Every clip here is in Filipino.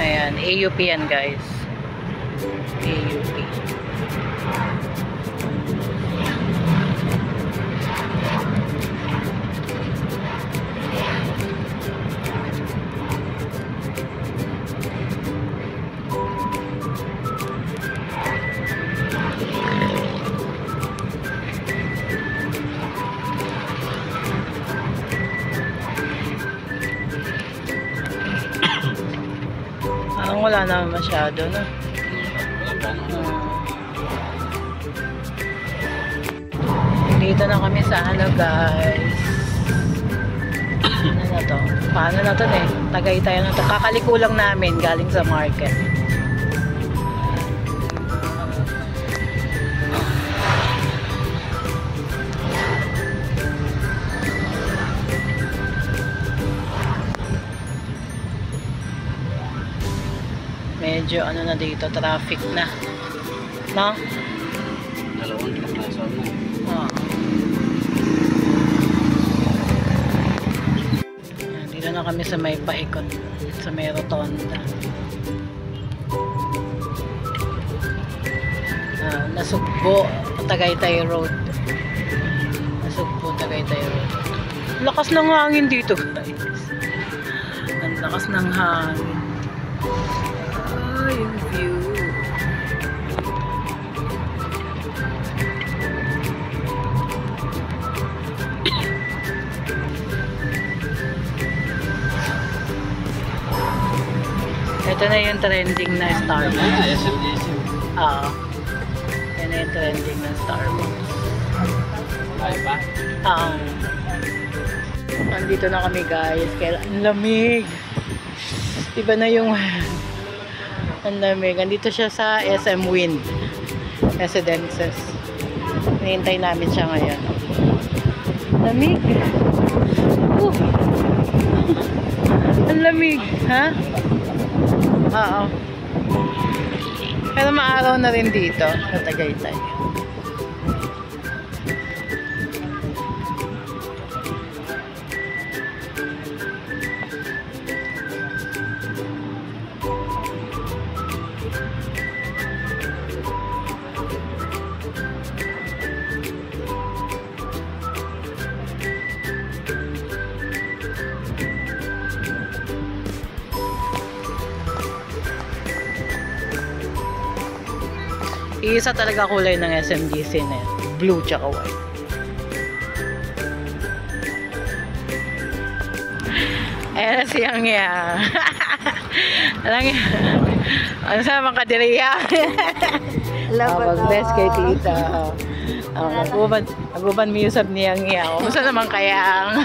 Ayan, AUP yan guys. AUP. Wala naman masyado, no? Dito na kami sa ano, guys. Ano na to? Paano na to, eh? Tagaytay na to. Kakaliko lang namin galing sa market. Medyo ano na dito, traffic na. No? Dalawang nasa na. Oh. Dito na kami sa may paikot, sa may rotonda. Nasugbo, Tagaytay Road. Nasugbo, Tagaytay Road. Lakas ng hangin dito, guys. Ang lakas ng hangin. Yung view. Ito na yung trending na Starbucks. Oo. Ito na yung trending na Starbucks. Ay ba? Oo. Nandito na kami guys. Kaya ang lamig. Iba na yung ang lamig. Andito siya sa SM Wind Residences. Hinihintay namin siya ngayon. Lamig. Ang lamig. Ha? Oo. Pero maaraw na rin dito sa Tagaytay. Iisa talaga kulay ng SMDC na yan. Blue tsaka white. Ayan na siyang yan. Alam niya. Ano sa mga kadiriya? Mag-best kay tita. Mag-uban mo yusap niyang yan. Kumusta naman kayang?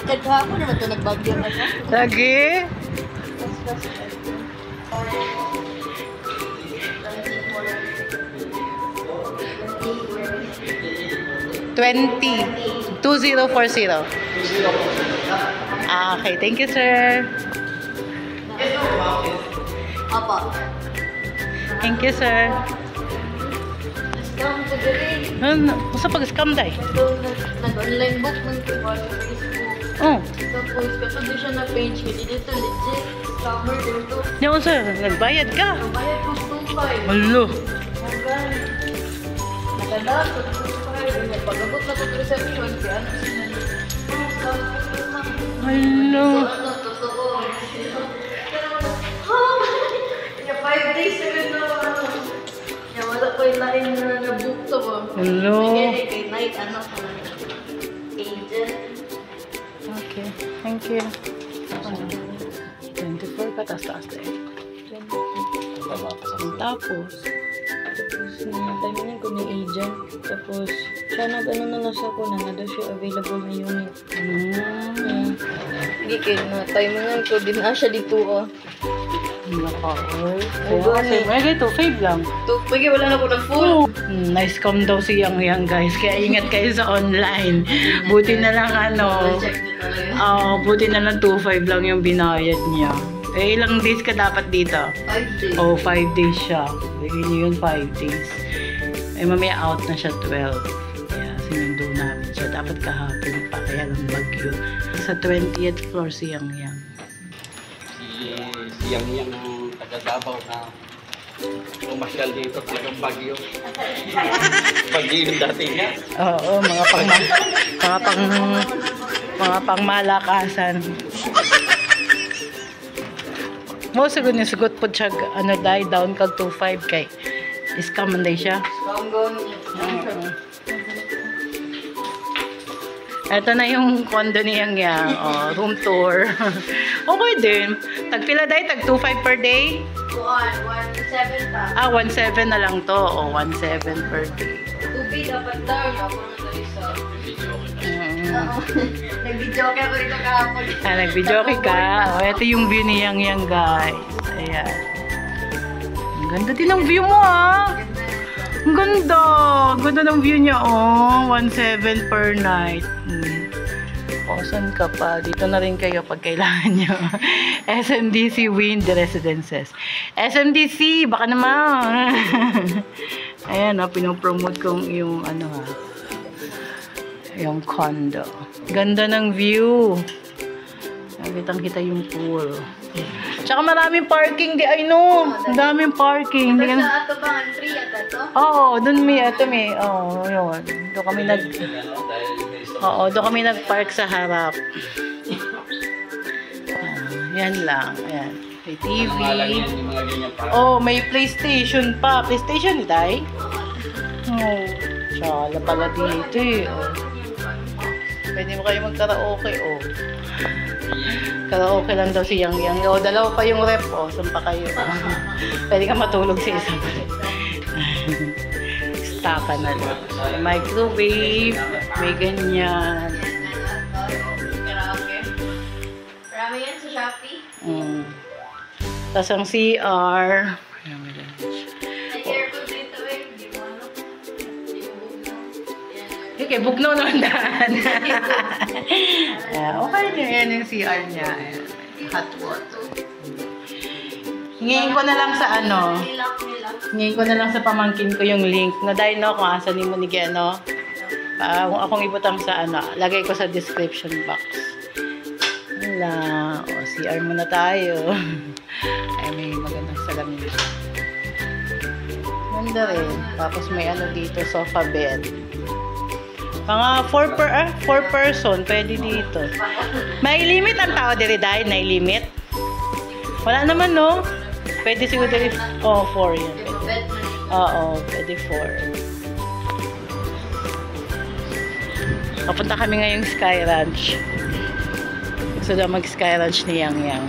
Kadha ako naman ito nagbagyo na siya. Lagi? $20,040. Okay, thank you, sir. Apa? Thank you, sir. Scam ko diri. Usa pag-scam day? Nag-online book man ko sa Facebook. Oh. Tapos kapag siya na page ko, dito legit. Scammer dito. Yan, sir. Nagbayad ka. Bayad ko 2.5. Hello. Nagdala ko 2.5. Pag-abot na ko sa reception, kaya ano sila? Hello. Ano, totoo. Kaya 5 days na rin na ano. Kaya wala ko yung line na na-book to mo. Hello. Kay night, ano, agent. Okay, thank you. 24 ka, taas-taas na eh. Tapos, Timing ko ni agent. Tapos, siya nag-ano na lang siya ko na daw siya available na unit. Hindi kayo na timing ko. Di na siya dito naka-or. Gani. May ito, fave lang. Pagi wala na ko ng full. Nice com daw si Yang guys. Kaya ingat kayo sa online. Buti na lang Check nyo talaga. buti na lang 2.5 lang yung binayad niya. Eh, ilang days ka dapat dito? 5 days. Oh, 5 days siya. Bigyan niyo yun 5 days. Eh, mamaya out na siya 12. Kaya sinundo namin siya. Dapat kahapon pa. Kaya lang bagyo. Sa 20th floor si Yang. Si Siyang yang taga Davao na pumasyal dito sa Baguio. Baguio yung dati niya. Oo, mga pangmalakasan. Mo siguro niya sugot po siya ano dai down kag 25 kay scam man day siya. Ito na yung condo niyang room tour. Okay din. Tagpila day, tag 2.5 per day? 1.7 pa. 1.7 na lang to. 1.7 per day. Tubig dapat daw, no? Kung ano isa. Nag-videoke ako rito kahapon. Nag-videoke ka. Ito yung view ni Yang guys. Ayan. Ang ganda din ng view mo Ang ganda. Ang ganda ng view niya 1.7 per night. Saan ka pa? Dito na rin kayo pag kailangan nyo. SMDC Wind Residences. SMDC, baka naman. Ayan, pinopromote kong yung yung condo. Ganda ng view. Kitang-kita yung pool. Tsaka maraming parking. Ang daming parking. Basta ato ba ang free at ato? Oo, dun may. Oo, yun. Doon kami doon kami nag-park sa harap. Yan lang. Ayan. May TV. May PlayStation pa. PlayStation, Day? Tsala pala dito Pwede mo kayo mag-karaoke, Karaoke lang daw si Yang. Dalawa pa yung rep, Saan pa kayo? Pwede ka matulog sa isang rep. Staka na lang. May microwave. May ganyan. Karaoke. Marami yan sa Shopee. Tapos ang CR. Nag-aircon dito Hindi mo Hindi mo bugnaw. Okay, bugnaw naman daan. Okay din. Yan yung CR niya. Hot water. Hingin ko na lang sa Hingin ko na lang sa pamangkin ko yung link na dahil kung asan mo ni kung akong ibutang sa lagay ko sa description box. Wala. CR muna tayo. Ay, may magandang salamin. Ganda rin. Tapos may dito, sofa bed. Mga 4 person, pwede dito. May limit ang tao diri dahil, may limit. Wala naman, no? Pwede siguro diri, 4 yan. Oo, pwede 4. Papunta kami ngayong Sky Ranch. Gusto daw mag-Sky Ranch ni Yang.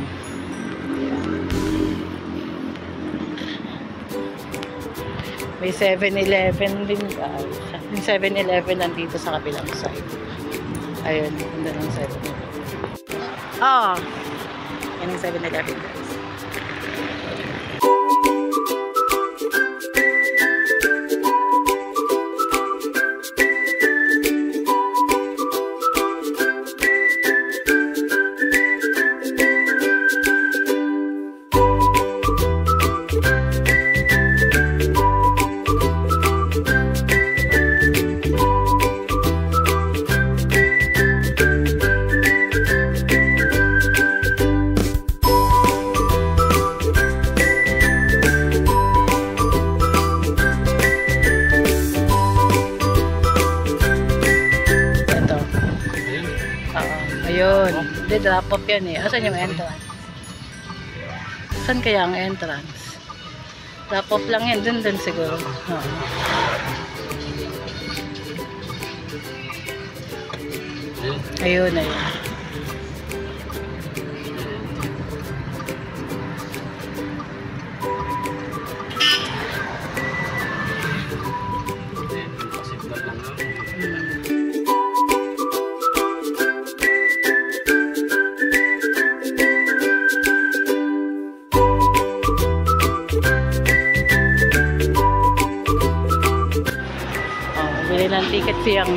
May 7-Eleven din guys. Yung 7-Eleven nandito sa kabilang side. Ayun, ganda ng 7-Eleven. Yan yung 7-Eleven guys. Hindi, drop off yan Asan yung entrance? Saan kaya ang entrance? Drop off lang yan. Dun siguro. Ayun. Bili ng ticket si Yang.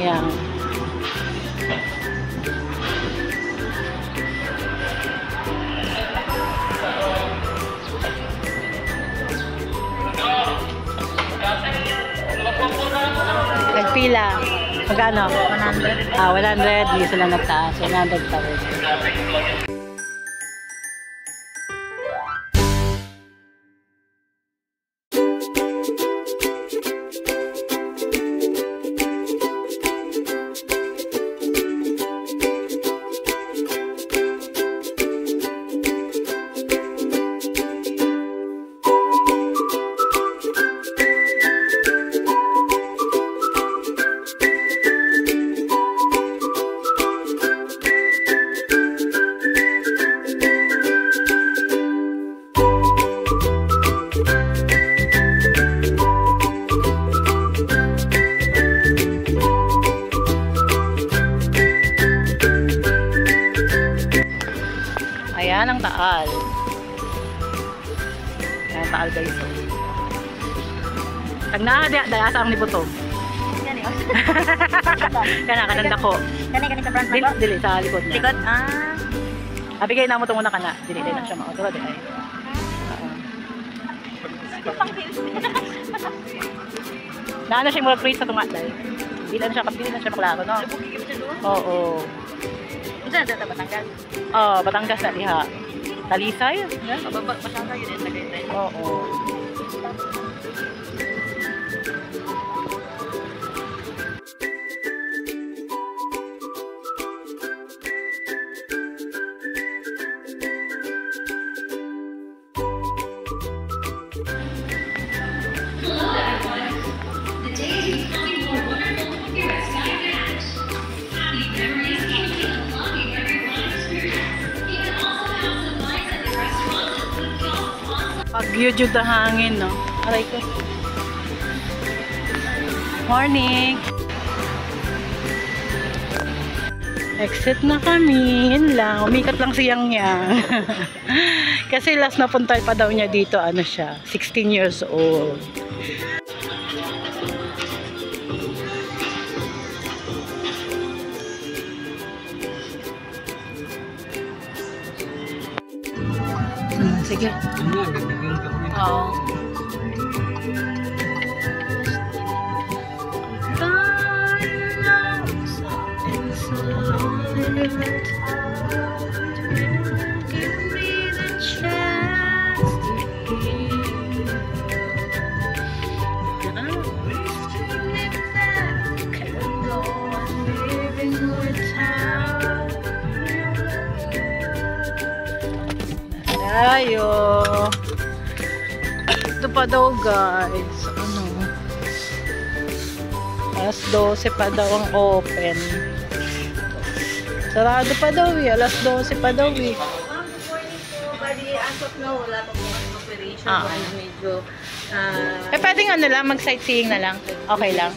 Nagpila. Magkano? 100. 100. Hindi sila nagtaas. 100 pa rin. Yan ang Taal. Yan ang Taal guys. So. Tag na daya sa ang nibutong. Gani, oh. Kana kanang dako. Gani sa front Dili, na ba? dili sa likod na. Likod? Bigay na mo ito muna kana. Dili na siya mauturo. Dili. Naano siya mga praise sa tumatay. Hindi na siya maklaro, no? Oo. Saan sa Batangas? Oo, Batangas na diha. Talisay? Batangas yun yung Tagaytay. Oo. Pag-YouTube na hangin, no? Aray ko. Morning! Exit na kami. Yun lang. Umikat lang siyang niya. Kasi last na punta pa daw niya dito, ano siya, 16 years old. Sige. Oo. Tayo. Ito pa daw guys. Ano? Alas 12 pa daw ang open. Sarado pa daw eh. Alas 12 pa daw eh. Ma'am, good morning po. Bali, as of now, wala pa po ang operation. Bali, medyo... pwedeng ano lang, mag-sightseeing na lang. Okay lang.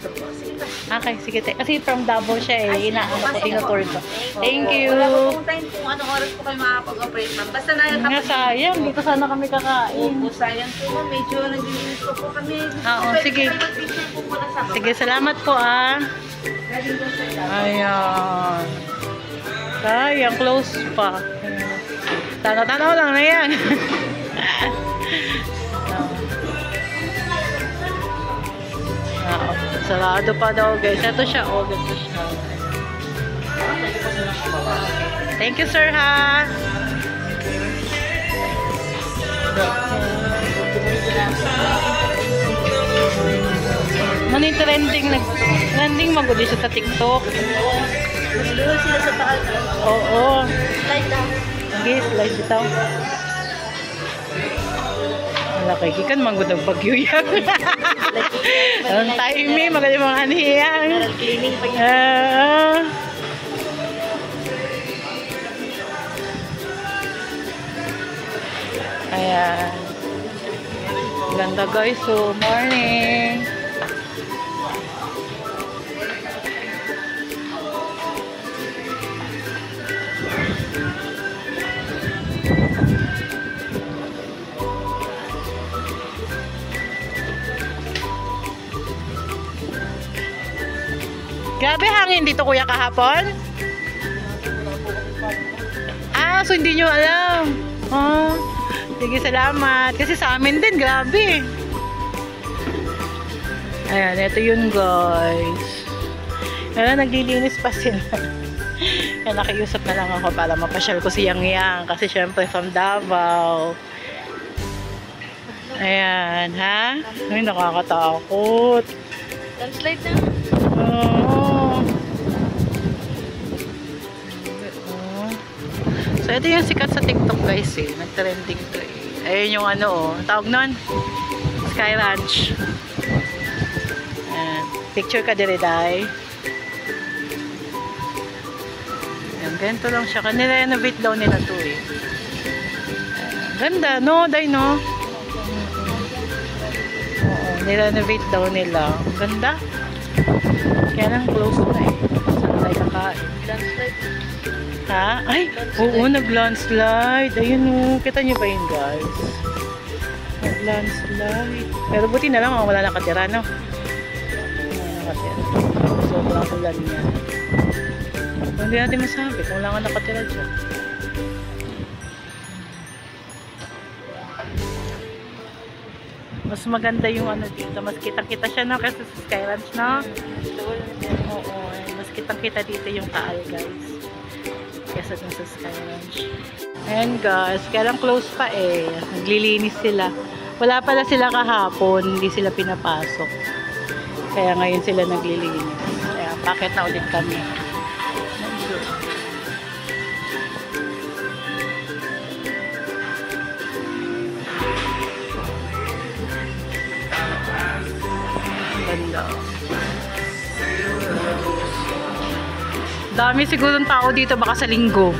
Okay, sige. Kasi from Davao siya eh. Ina-tour ko. Thank you. Wala po pong time kung anong oras po kayo makapag-operate, ma'am. Basta na Nga sayang. Dito sana kami kakain. Opo, sayang po, ma'am. Medyo nag-iinis po kami. Oo, sige. Mag-picture po muna sa baba. Sige, salamat po ah. Galing po sa ilalim. Ayan. Sayang, close pa. Tanaw-tanaw lang na yan. Sarado pa daw guys. Ito siya. Oh, ganito siya. Thank you sir ha. Mani trending maguli siya sa TikTok. Doon sila sa taal. Oo. Slide lang. Sige, slide bitaw. Wala kay gikan manggod ang bagyo yan. Ang time magaling mga anhiyang. Cleaning pa niya. Ayan. Ganda guys. So, morning. Grabe hangin dito kuya kahapon. So hindi nyo alam. Sige, salamat. Kasi sa amin din, grabe. Ayan, ito yun guys. Ayan, naglilinis pa sila. Ayan, nakiusap na lang ako para mapasyal ko si Yang Yang. Kasi syempre from Davao. Ayan, ha? Ay, nakakatakot. Landslide na. So, ito yung sikat sa TikTok guys eh. Nag-trending to eh. Ayun yung ano oh. Tawag nun? Sky Ranch. Ayan. Picture ka dire, Day. Ayan, ganito lang siya. Kanirenovate daw nila to eh. Ayan. Ganda, no? Day, no? Oo, nirenovate daw nila. Ganda. Kaya lang close na eh. Saan tayo kakain? Landslide. Ha? Ay, oo, nag-landslide. Ayun o. Kita niyo ba yun, guys? Nag-landslide. Pero buti na lang, wala nakatira, no? Wala nakatira. Sobrang ulan niya. Hindi natin masabi kung wala nga nakatira dyan. Mas maganda yung ano dito. Mas kitang-kita siya, no? Kasi sa Sky Ranch, no? Oo. Mas kitang-kita dito yung Taal, guys. Kesa dun sa Sky Ranch. Ayan, guys. Kaya lang close pa eh. Naglilinis sila. Wala pala sila kahapon. Hindi sila pinapasok. Kaya ngayon sila naglilinis. Kaya bakit na ulit kami. Ganda. Dami sigurong tao dito baka sa linggo.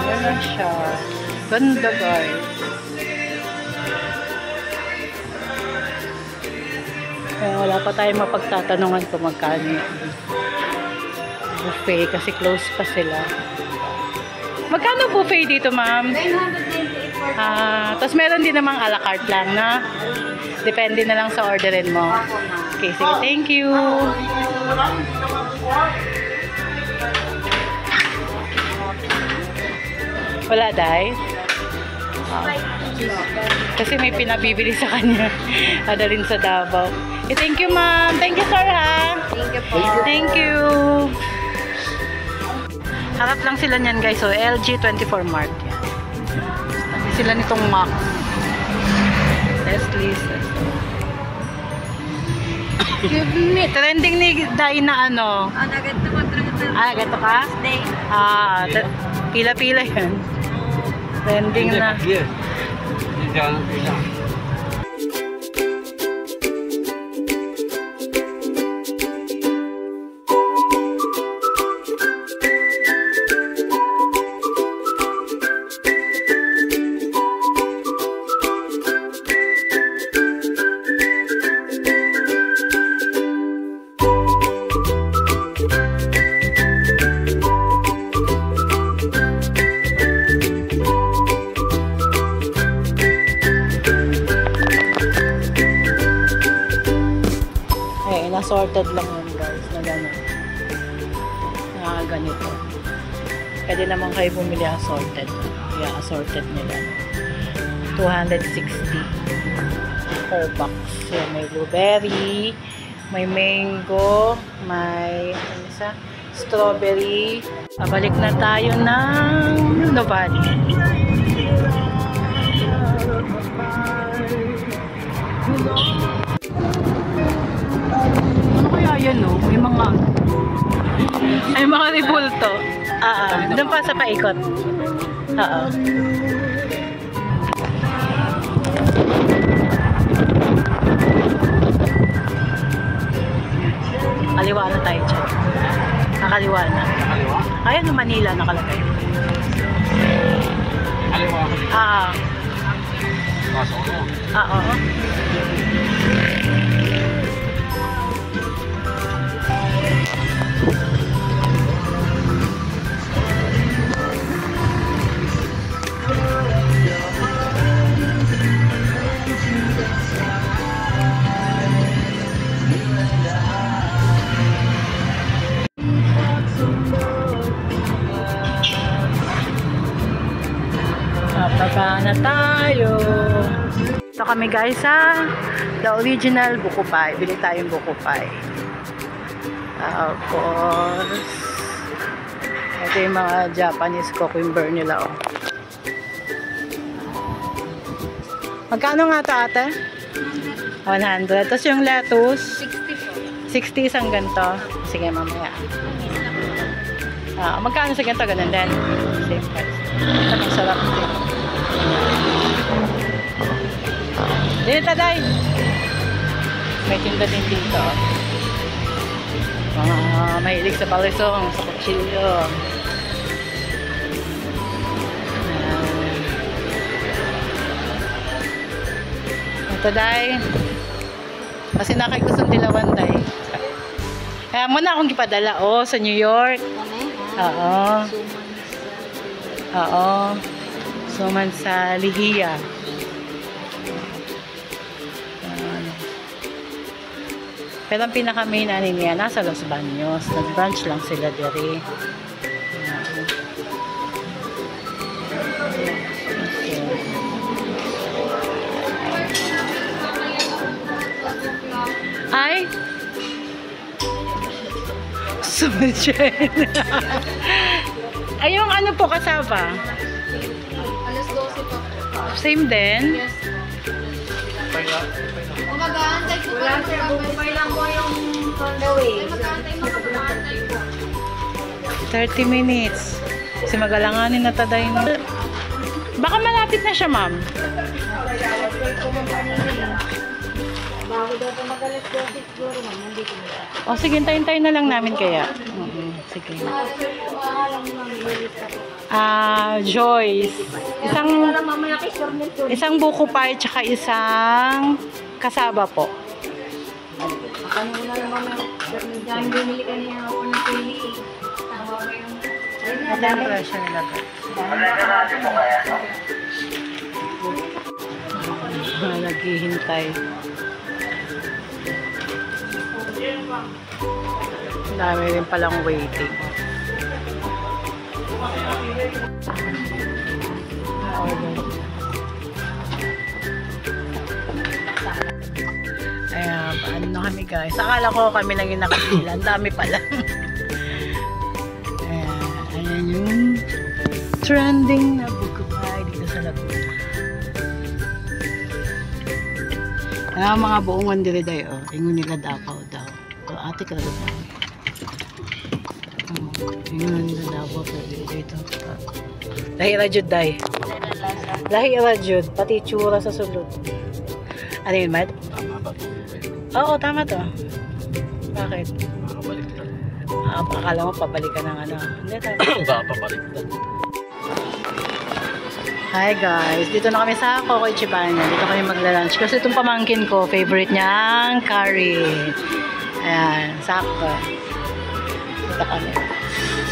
Ayan siya. Ganda, guys. Kaya wala pa tayong mapagtatanungan kung magkano buffet kasi close pa sila. Magkano buffet dito, ma'am? 998 Tapos meron din namang a la carte lang, na? Depende na lang sa orderin mo. Okay, sige. Thank you. Wala, Day? Kasi may pinabibili sa kanya. Ada rin sa Davao. Okay, thank you, ma'am. Thank you, sir, ha? Thank you po. Thank you. Harap lang sila niyan, guys. So, LG 24 Mart. Yan. Tabi sila nitong Mac. Leslie's. Give me. Trending ni Day na ano. Naganto ko Gato ka? Stay. Pila-pila yan. Trending na. Yes. Hindi ako pila. Sorted lang yun, guys, na gano'n. Ganito. Pwede naman kayo bumili assorted. Kaya assorted nila. 260 per box. Yan, may blueberry, may mango, may isa, strawberry. Pabalik na tayo ng Novali. Ayan o, may mga ribulto. Doon pa sa paikot. Kaliwa na tayo dyan. Nakaliwa na. Kaliwa? Ayan, Manila nakalagay. Kaliwa ako dito. Pasok mo. Oo. Baba na tayo. Ito kami, guys, sa The Original Buko Pie. Bili tayong Buko Pie. Tapos ito yung mga Japanese cucumber nila, oh. Magkano nga ito, ate? 100. Tapos yung lettuce 60 isang ganito. Sige, mamaya. Magkano sa ganito? Ganun din. Same price. Ito, masarap din. Dito, Day. May tinda din dito. Mahilig sa palisong, sa kutsilyo. Ito, Day. Kasi nakikustong dilawan, Day. Kaya mo na akong ipadala, sa New York. Oo. Oo. Suman sa Lihiya. Pero ang pinaka-main niya nasa Los Baños. Nag-branch lang sila diri. Ay! Sumunchen. Ay, yung ano po kasama? Alas 12 pa. Same din? Yes. O mag-aantay ko pa. Bumabay lang po yung on the way. Mag-aantay mo. Mag-aantay ko. 30 minutes. Kasi magalanganin na taday na. Baka malapit na siya, ma'am. Bago daw ito mag-alas 12 siguro, ma'am. Nandito na. O sige, tayo na lang namin kaya. Sige. Joyce. Isang buko pie tsaka isang kasaba po. Ano na lang mamaya? Diyan bumili ka niya ako ng pili. Madami pressure nilagay. Naghihintay. Dami rin palang waiting. Ayan, paano na kami guys? Akala ko kami lang yung nakapila. Ang dami pala. Ayan yung trending na buko pie dito sa Laguna. Ayan mga buong diri oh. Ingon nila Davao daw. O ate ka daw. Ingon nila Davao dito. Lahira jud day. Lahira jud pati tsura sa sulod. Ano yun, Matt? Tama ba? Oo, tama to. Bakit? Makabaliktad. Akala mo pabalikan ng ano. Hindi, tama. Baka pabaliktad. Hi guys, dito na kami sa Coco Ichibana. Dito kami magla-lunch. Kasi itong pamangkin ko, favorite niya ang curry. Ayan, sakto. Dito kami.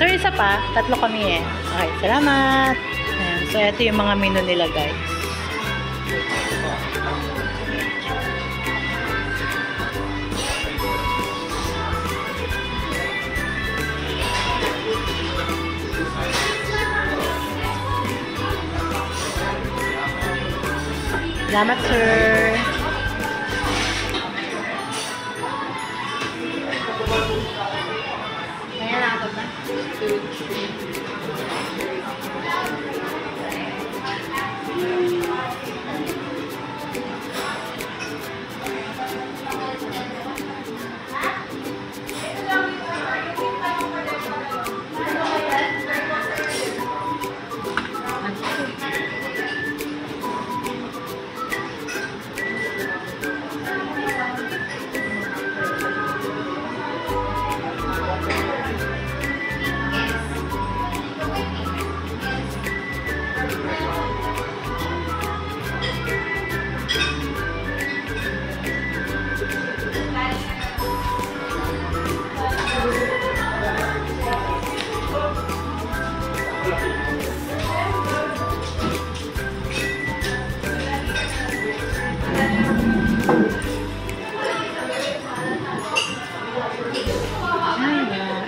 So, isa pa, 3 kami eh. Okay, salamat. Ayan, so, ito yung mga menu nila guys. Salamat, sir. Kaya nakapag na?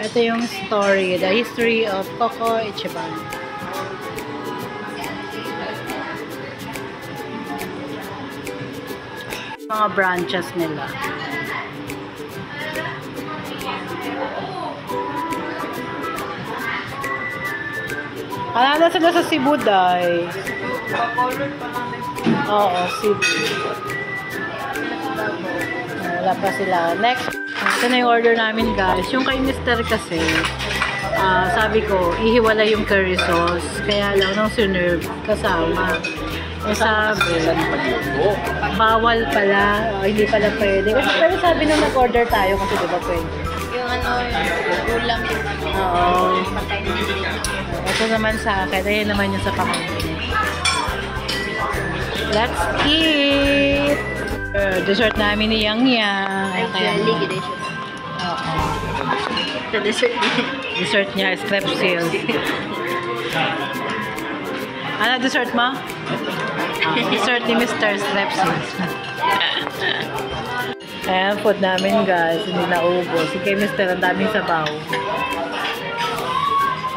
Ito yung story, the history of Coco Ichiban. Mga branches nila. Alala sila sa Cebu, Day. Oo, Cebu. Wala pa sila. Next. Ito na yung order namin guys. Yung kay Mr. kasi, sabi ko, ihiwala yung curry sauce. Kaya lang nung sinerve kasama. Eh, sabi, Saan yung pag-iuto? bawal pala. O, hindi pala pwede. Kasi pero sabi nung nag-order tayo kasi di ba pwede. Yung ano, yung ulam yung ano. Oo. Patay na yun. Ito naman sa akin. Ayan naman yung sa pakain. Let's eat! Dessert namin ni Yang Yang. Ay, jelly, gina siya. Oo. Sa dessert din. Dessert niya, strepsil. Ano dessert mo? Dessert ni Mr. Strepsil. Ayan, food namin guys. Hindi naubos. Si kay Mr. ang daming sabaw.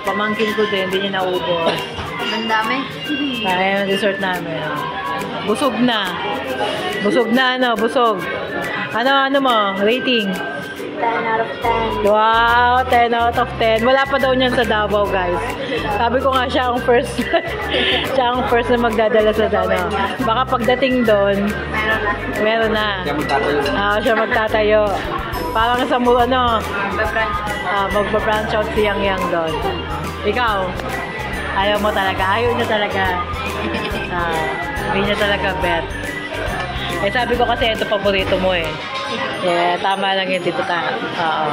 Pamangkin ko din, hindi niya naubos. Ang dami. Ayan, dessert namin. Oh. Busog na. Busog na, ano? Busog. Ano mo? Rating? 10 out of 10. Wow, 10 out of 10. Wala pa daw niyan sa Davao, guys. Sabi ko nga siya ang first. Siya ang first na magdadala sa Davao. Baka pagdating doon, meron na. Kaya magtatayo. Siya magtatayo. Parang sa ano, Mag-branch out. magpa-branch out si Yang Yang doon. Ikaw, ayaw mo talaga. Ayaw niya talaga. Hindi niya talaga bet. Eh sabi ko kasi ito paborito mo eh. Yeah, tama lang yun dito tayo. Oo.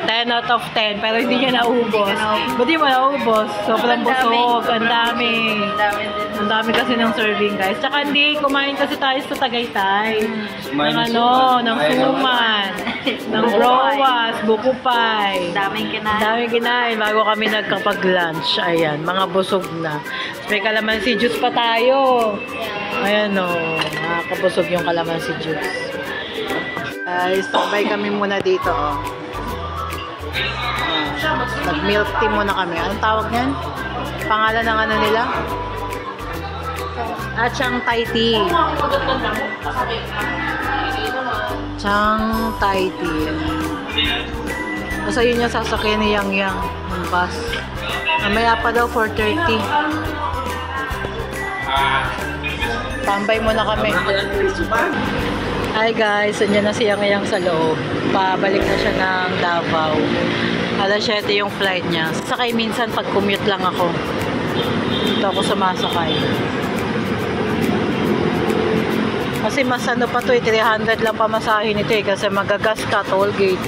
10 out of 10, pero hindi niya naubos. Ba't di mo naubos? Sobrang busog. Ang dami. Ang dami din. Ang dami kasi ng serving, guys. Tsaka hindi, kumain kasi tayo sa Tagaytay. Kumain Ng ng ano, suman. ng Ay, suman, ng browas, bukupay. Ang daming Ang kinain. daming kinain bago kami nagkapag-lunch. Ayan, mga busog na. May kalamansi juice pa tayo. Ayan o, nakakabusog yung kalamansi juice. Guys, sabay kami muna dito o. Nag-milk tea muna kami. Anong tawag niyan? Pangalan ng ano nila? Chang Thai Tea. Chang Thai Tea. Basta yun yung sasakyan ni Yang Yang ng bus. Mamaya pa daw 4:30. Tambay muna kami. Hi guys, andyan na si Yang Yang sa loob. Pabalik na siya ng Davao. Alas 7 yung flight niya. Sakay minsan pag commute lang ako. Dito ako sumasakay. Kasi mas ano pa to eh, 300 lang pamasahin ito eh. Kasi magagas ka, toll gate.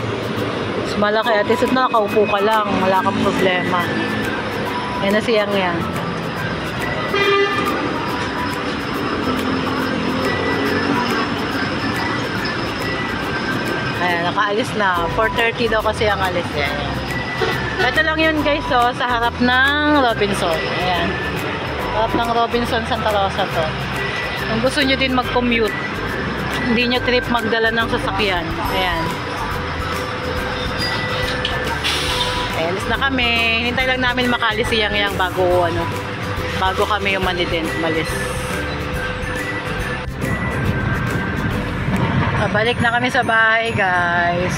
Mas malaki. At least nakaupo ka lang. Wala kang problema. Yan na si Yang Yang. Ayan, nakaalis na. 4:30 daw kasi ang alis yan. Ito lang yun guys, oh, sa harap ng Robinson. Ayan. Harap ng Robinson, Santa Rosa to. Kung gusto nyo din mag-commute, hindi nyo trip magdala ng sasakyan. Ayan. Alis na kami. Hintay lang namin makalis si Yang Yang bago kami umalis. Balik na kami sa bahay guys.